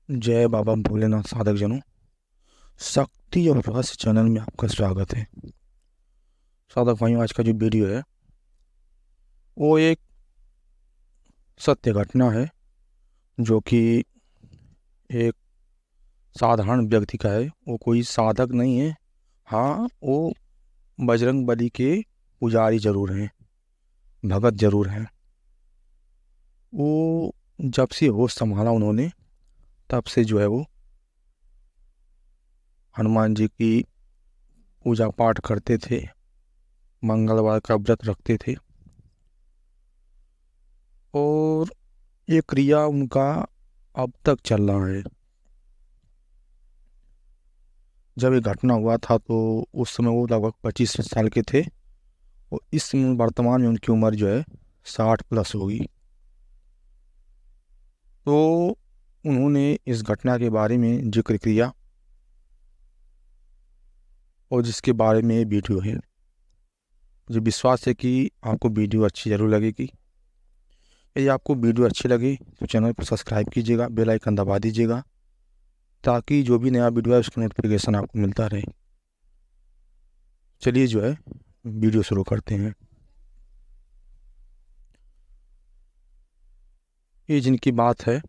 जय बाबा भोलेनाथ साधक जनों। शक्ति और रहस्य चैनल में आपका स्वागत है। साधक भाइयों, आज का जो वीडियो है वो एक सत्य घटना है जो कि एक साधारण व्यक्ति का है। वो कोई साधक नहीं है। हाँ, वो बजरंग बली के पुजारी जरूर हैं, भगत जरूर हैं। वो जब से होश संभाला उन्होंने, तब से जो है वो हनुमान जी की पूजा पाठ करते थे, मंगलवार का व्रत रखते थे। और ये क्रिया उनका अब तक चल रहा है। जब ये घटना हुआ था तो उस समय वो लगभग 25 साल के थे। और इस समय वर्तमान में उनकी उम्र जो है 60 प्लस होगी। तो उन्होंने इस घटना के बारे में जिक्र किया और जिसके बारे में ये वीडियो है। मुझे विश्वास है कि आपको वीडियो अच्छी ज़रूर लगेगी। यदि आपको वीडियो अच्छी लगे तो चैनल को सब्सक्राइब कीजिएगा, बेल आइकन दबा दीजिएगा, ताकि जो भी नया वीडियो है उसका नोटिफिकेशन आपको मिलता रहे। चलिए जो है वीडियो शुरू करते हैं। ये जिनकी बात है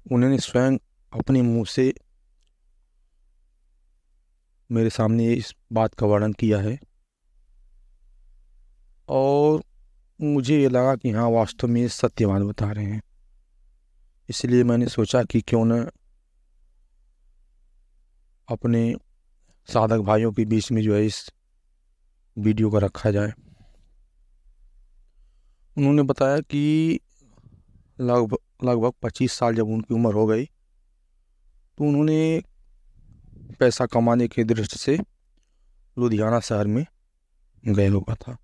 उन्होंने स्वयं अपने मुंह से मेरे सामने इस बात का वर्णन किया है। और मुझे ये लगा कि हाँ, वास्तव में ये सत्य बात बता रहे हैं। इसलिए मैंने सोचा कि क्यों न अपने साधक भाइयों के बीच में जो है इस वीडियो को रखा जाए। उन्होंने बताया कि लगभग लगभग 25 साल जब उनकी उम्र हो गई तो उन्होंने पैसा कमाने की दृष्टि से लुधियाना शहर में गए हुआ था।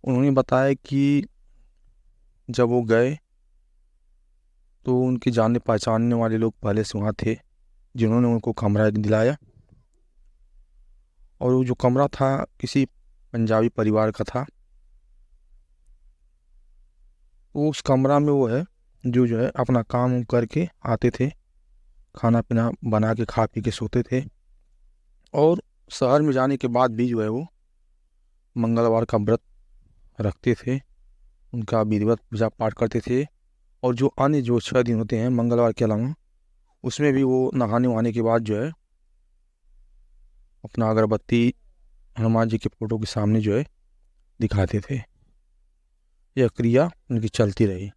उन्होंने बताया कि जब वो गए तो उनके जानने पहचानने वाले लोग पहले से वहाँ थे, जिन्होंने उनको कमरा दिलाया। और वो जो कमरा था किसी पंजाबी परिवार का था। तो उस कमरा में वो है जो है अपना काम करके आते थे, खाना पीना बना के खा पी के सोते थे। और शहर में जाने के बाद भी जो है वो मंगलवार का व्रत रखते थे, उनका विधिवत पूजा पाठ करते थे। और जो अन्य जो 6 दिन होते हैं मंगलवार के अलावा, उसमें भी वो नहाने वहाने के बाद जो है अपना अगरबत्ती हनुमान जी के फोटो के सामने जो है दिखाते थे। यह क्रिया उनकी चलती रही।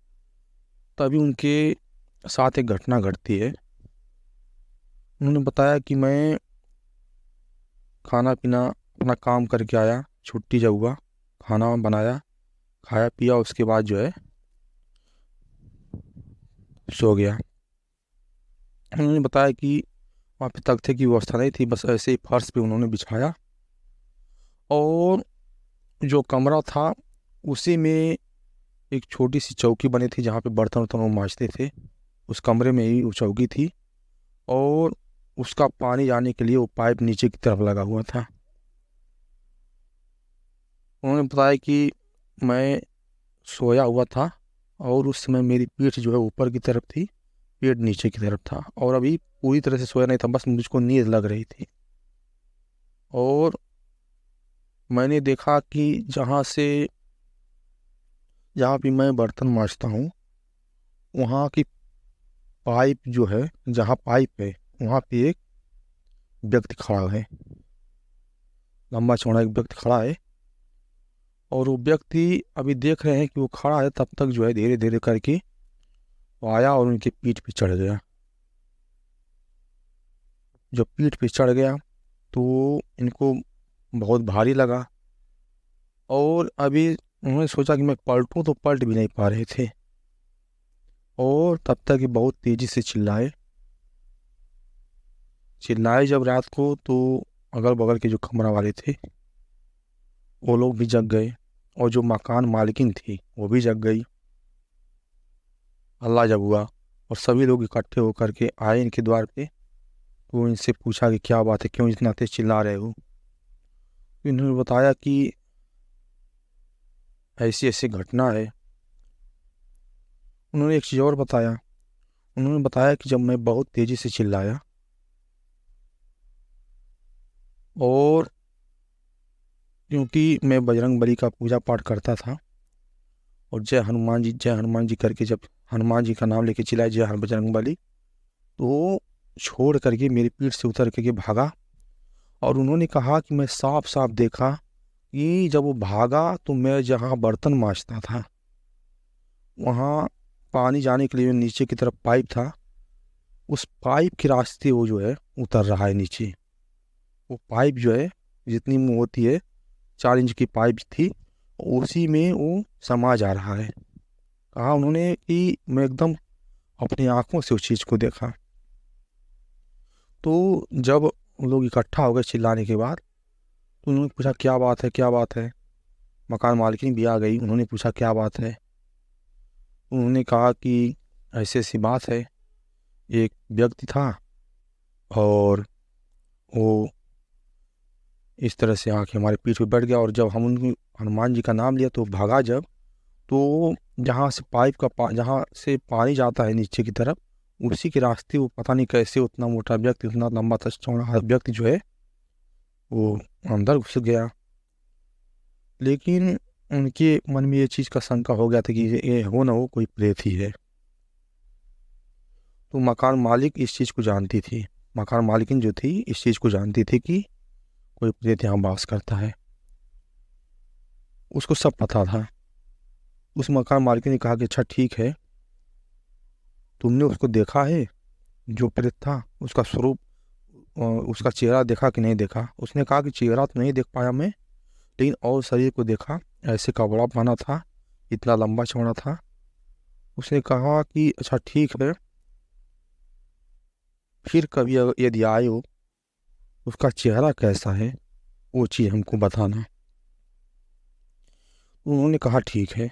तभी उनके साथ एक घटना घटती है। उन्होंने बताया कि मैं खाना पीना अपना काम करके आया, छुट्टी जब हुआ, खाना बनाया, खाया पिया, उसके बाद जो है सो गया। उन्होंने बताया कि वहाँ पे तख्ते की व्यवस्था नहीं थी, बस ऐसे ही फर्श पे उन्होंने बिछाया। और जो कमरा था उसी में एक छोटी सी चौकी बनी थी जहाँ पे बर्तन वर्तन वो मांजते थे। उस कमरे में ही वो चौकी थी। और उसका पानी जाने के लिए वो पाइप नीचे की तरफ लगा हुआ था। उन्होंने बताया कि मैं सोया हुआ था और उस समय मेरी पीठ जो है ऊपर की तरफ थी, पेट नीचे की तरफ था। और अभी पूरी तरह से सोया नहीं था, बस मुझको नींद लग रही थी। और मैंने देखा कि जहाँ भी मैं बर्तन मांजता हूँ, वहाँ की पाइप जो है, जहाँ पाइप है वहाँ पे एक व्यक्ति खड़ा है, लंबा चौड़ा एक व्यक्ति खड़ा है। और वो व्यक्ति अभी देख रहे हैं कि वो खड़ा है, तब तक जो है धीरे धीरे करके वो आया और उनकी पीठ पे चढ़ गया। जब पीठ पे चढ़ गया तो इनको बहुत भारी लगा। और अभी उन्होंने सोचा कि मैं पलटूं, तो पलट भी नहीं पा रहे थे। और तब तक ये बहुत तेज़ी से चिल्लाए चिल्लाए जब रात को, तो अगल बगल के जो कमरा वाले थे वो लोग भी जग गए। और जो मकान मालकिन थी वो भी जग गई। हल्ला जब हुआ और सभी लोग इकट्ठे होकर के आए इनके द्वार पे, तो इनसे पूछा कि क्या बात है, क्यों इतना तेज चिल्ला रहे हो। तो इन्होंने बताया कि ऐसी ऐसी घटना है। उन्होंने एक चीज़ और बताया। उन्होंने बताया कि जब मैं बहुत तेज़ी से चिल्लाया और क्योंकि मैं बजरंगबली का पूजा पाठ करता था और जय हनुमान जी करके जब हनुमान जी का नाम लेके चिल्लाया जय हनुमान बजरंगबली, तो वो छोड़ करके मेरी पीठ से उतर करके भागा। और उन्होंने कहा कि मैं साफ साफ देखा कि जब वो भागा तो मैं जहाँ बर्तन मांजता था वहाँ पानी जाने के लिए नीचे की तरफ पाइप था, उस पाइप के रास्ते वो जो है उतर रहा है नीचे। वो पाइप जो है जितनी मुँह होती है 4 इंच की पाइप थी, उसी में वो समा जा रहा है। कहा उन्होंने कि मैं एकदम अपनी आंखों से उस चीज़ को देखा। तो जब लोग इकट्ठा हो गए चिल्लाने के बाद, तो उन्होंने पूछा क्या बात है क्या बात है। मकान मालकिन भी आ गई, उन्होंने पूछा क्या बात है। उन्होंने कहा कि ऐसी ऐसी बात है, एक व्यक्ति था और वो इस तरह से आके हमारे पीठ पे बैठ गया और जब हम उन हनुमान जी का नाम लिया तो भागा जब, तो जहाँ से जहाँ से पानी जाता है नीचे की तरफ, उसी के रास्ते वो पता नहीं कैसे उतना मोटा व्यक्ति, उतना लंबा चौड़ा व्यक्ति जो है वो अंदर घुस गया। लेकिन उनके मन में ये चीज़ का शंका हो गया था कि ये हो ना हो कोई प्रेत ही है। तो मकान मालिक इस चीज़ को जानती थी, मकान मालिकिन जो थी इस चीज़ को जानती थी कि कोई प्रेत यहाँ वास करता है, उसको सब पता था। उस मकान मालिक ने कहा कि अच्छा ठीक है, तुमने उसको देखा है जो प्रेत था, उसका स्वरूप उसका चेहरा देखा कि नहीं देखा। उसने कहा कि चेहरा तो नहीं देख पाया मैं, लेकिन और शरीर को देखा, ऐसे कपड़ा पहना था, इतना लंबा चौड़ा था। उसने कहा कि अच्छा ठीक है, फिर कभी यदि आए हो उसका चेहरा कैसा है वो चीज़ हमको बताना। उन्होंने कहा ठीक है।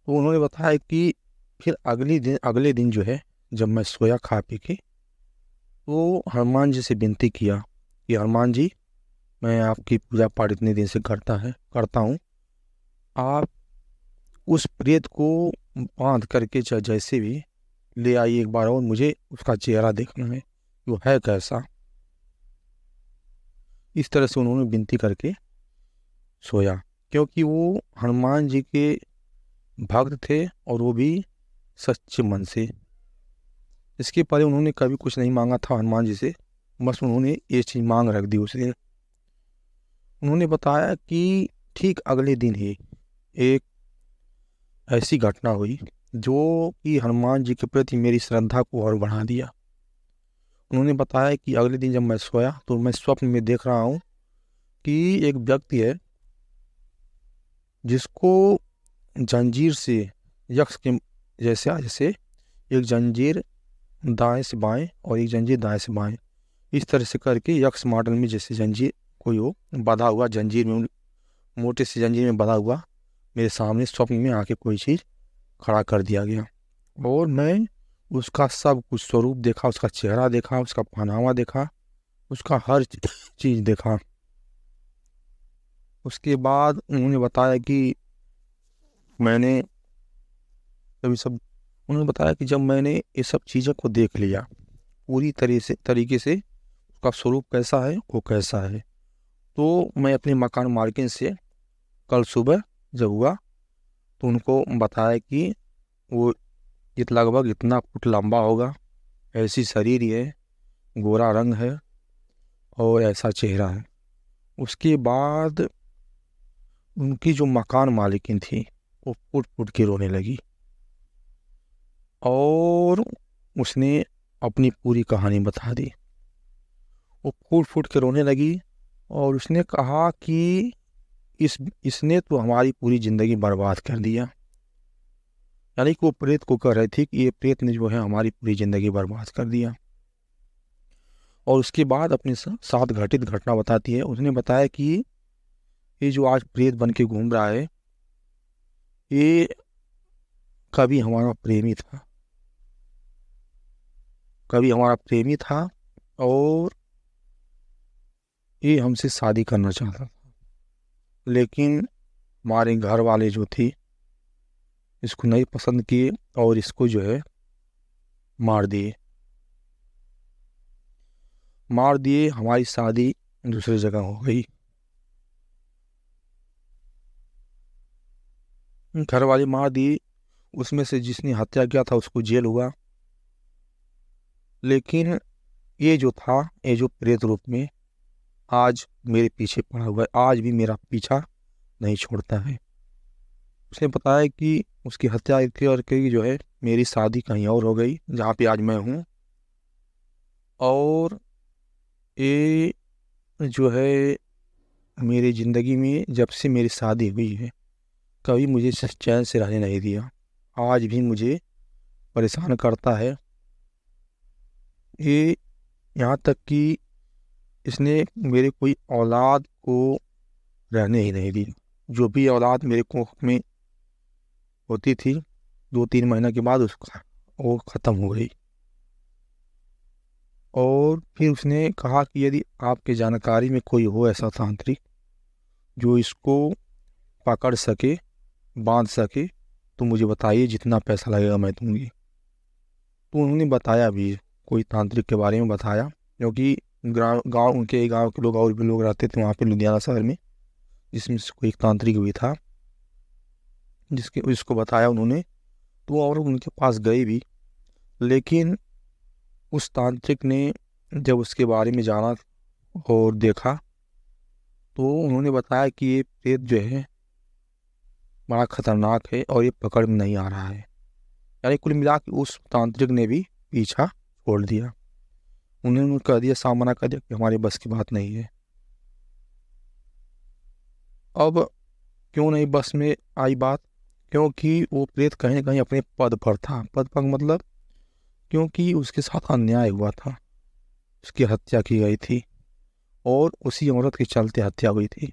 तो उन्होंने बताया कि फिर अगले दिन जो है जब मैं सोया खा पी के, तो हनुमान जी से विनती किया कि हनुमान जी, मैं आपकी पूजा पाठ इतने दिन से करता हूँ, आप उस प्रेत को बांध करके चाहे जैसे भी ले आइए एक बार और मुझे उसका चेहरा देखना है वो है कैसा। इस तरह से उन्होंने विनती करके सोया, क्योंकि वो हनुमान जी के भक्त थे और वो भी सच्चे मन से। इसके पहले उन्होंने कभी कुछ नहीं मांगा था हनुमान जी से, बस उन्होंने ये चीज़ मांग रख दी उससे। उन्होंने बताया कि ठीक अगले दिन ही एक ऐसी घटना हुई जो कि हनुमान जी के प्रति मेरी श्रद्धा को और बढ़ा दिया। उन्होंने बताया कि अगले दिन जब मैं सोया तो मैं स्वप्न में देख रहा हूँ कि एक व्यक्ति है जिसको जंजीर से यक्ष के जैसे जैसे एक जंजीर दाएं से बाएं और एक जंजीर दाएं से बाएं, इस तरह से करके यक्ष मॉडल में जैसे जंजीर कोई हो बंधा हुआ जंजीर में, मोटे से जंजीर में बंधा हुआ मेरे सामने स्वप्न में आके कोई चीज़ खड़ा कर दिया गया। और मैं उसका सब कुछ स्वरूप देखा, उसका चेहरा देखा, उसका पहनावा देखा, उसका हर चीज़ देखा। उसके बाद उन्होंने बताया कि मैंने तभी सब उन्होंने बताया कि जब मैंने ये सब चीज़ों को देख लिया पूरी तरीके से उसका स्वरूप कैसा है वो कैसा है, तो मैं अपने मकान मालकिन से कल सुबह जब हुआ तो उनको बताया कि वो लगभग इतना फुट लंबा होगा, ऐसी शरीर है, गोरा रंग है और ऐसा चेहरा है। उसके बाद उनकी जो मकान मालिकिन थी वो फुट फुट के रोने लगी और उसने अपनी पूरी कहानी बता दी। वो फूट फूट के रोने लगी और उसने कहा कि इसने तो हमारी पूरी ज़िंदगी बर्बाद कर दिया। यानी कि वो प्रेत को कह रही थी कि ये प्रेत ने जो है हमारी पूरी ज़िंदगी बर्बाद कर दिया। और उसके बाद अपने साथ घटित घटना बताती है। उसने बताया कि ये जो आज प्रेत बन के घूम रहा है ये कभी हमारा प्रेमी था, कभी हमारा प्रेमी था और ये हमसे शादी करना चाहता था, लेकिन हमारे घर वाले जो थी इसको नहीं पसंद किए और इसको जो है मार दिए। हमारी शादी दूसरी जगह हो गई। घर वाले मार दिए। उसमें से जिसने हत्या किया था उसको जेल हुआ। लेकिन ये जो था, ये जो प्रेत रूप में आज मेरे पीछे पड़ा हुआ है, आज भी मेरा पीछा नहीं छोड़ता है। उसने बताया कि उसकी हत्या करके जो है मेरी शादी कहीं और हो गई जहाँ पे आज मैं हूँ। और ये जो है मेरी ज़िंदगी में जब से मेरी शादी हुई है कभी मुझे चैन से रहने नहीं दिया। आज भी मुझे परेशान करता है ये। यहाँ तक कि इसने मेरे कोई औलाद को रहने ही नहीं दी। जो भी औलाद मेरे कोख में होती थी 2-3 महीना के बाद उसका वो ख़त्म हो गई। और फिर उसने कहा कि यदि आपके जानकारी में कोई हो ऐसा तांत्रिक जो इसको पकड़ सके, बांध सके, तो मुझे बताइए, जितना पैसा लगेगा मैं दूंगी। तो उन्होंने बताया भी, कोई तांत्रिक के बारे में बताया, क्योंकि गांव उनके गांव के लोग और भी लोग रहते थे वहाँ पे लुधियाना शहर में, जिसमें से कोई एक तांत्रिक भी था जिसके उसको बताया उन्होंने। तो और उनके पास गए भी। लेकिन उस तांत्रिक ने जब उसके बारे में जाना और देखा तो उन्होंने बताया कि ये प्रेत जो है बड़ा खतरनाक है और ये पकड़ में नहीं आ रहा है। यानी कुल मिला के उस तांत्रिक ने भी पीछा छोड़ दिया। उन्होंने कह दिया, सामना कर दिया कि हमारे बस की बात नहीं है। अब क्यों नहीं बस में आई बात? क्योंकि वो प्रेत कहीं ना कहीं अपने पद पर था। पद पर मतलब क्योंकि उसके साथ अन्याय हुआ था, उसकी हत्या की गई थी और उसी औरत के चलते हत्या हुई थी,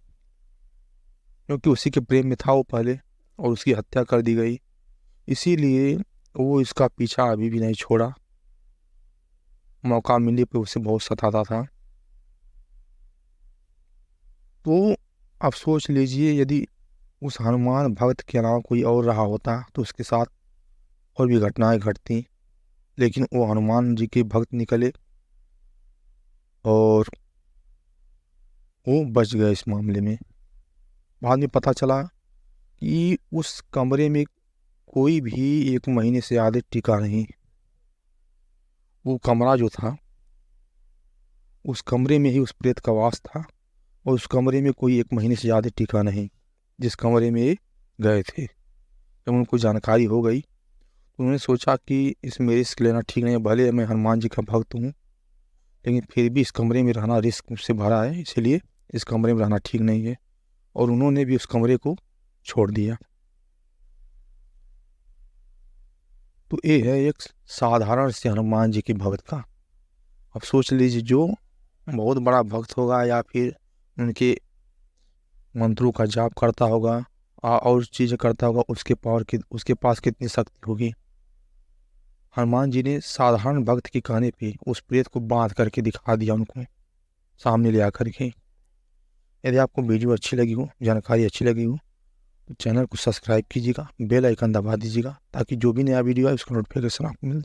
क्योंकि उसी के प्रेम में था वो पहले और उसकी हत्या कर दी गई। इसीलिए वो इसका पीछा अभी भी नहीं छोड़ा। मौका मिलने पे उसे बहुत सताता था। तो आप सोच लीजिए, यदि उस हनुमान भक्त के अलावा कोई और रहा होता तो उसके साथ और भी घटनाएं घटती। लेकिन वो हनुमान जी के भक्त निकले और वो बच गए इस मामले में। बाद में पता चला कि उस कमरे में कोई भी 1 महीने से ज़्यादा टिका नहीं। वो कमरा जो था, उस कमरे में ही उस प्रेत का वास था और उस कमरे में कोई 1 महीने से ज़्यादा टिका नहीं, जिस कमरे में ये गए थे। जब उनको जानकारी हो गई तो उन्होंने सोचा कि इसमें रिस्क लेना ठीक नहीं है। भले मैं हनुमान जी का भक्त हूँ, लेकिन फिर भी इस कमरे में रहना रिस्क से भरा है, इसलिए इस कमरे में रहना ठीक नहीं है। और उन्होंने भी उस कमरे को छोड़ दिया। तो ये है एक साधारण से हनुमान जी के भक्त का। अब सोच लीजिए, जो बहुत बड़ा भक्त होगा या फिर उनके मंत्रों का जाप करता होगा और चीज़ें करता होगा, उसके पास कितनी शक्ति होगी। हनुमान जी ने साधारण भक्त के कहने पे उस प्रेत को बांध करके दिखा दिया, उनको सामने ले आकर के। यदि आपको वीडियो अच्छी लगी हो, जानकारी अच्छी लगी हो, तो चैनल को सब्सक्राइब कीजिएगा, बेल आइकन दबा दीजिएगा, ताकि जो भी नया वीडियो आए उसका नोटिफिकेशन आपको मिले।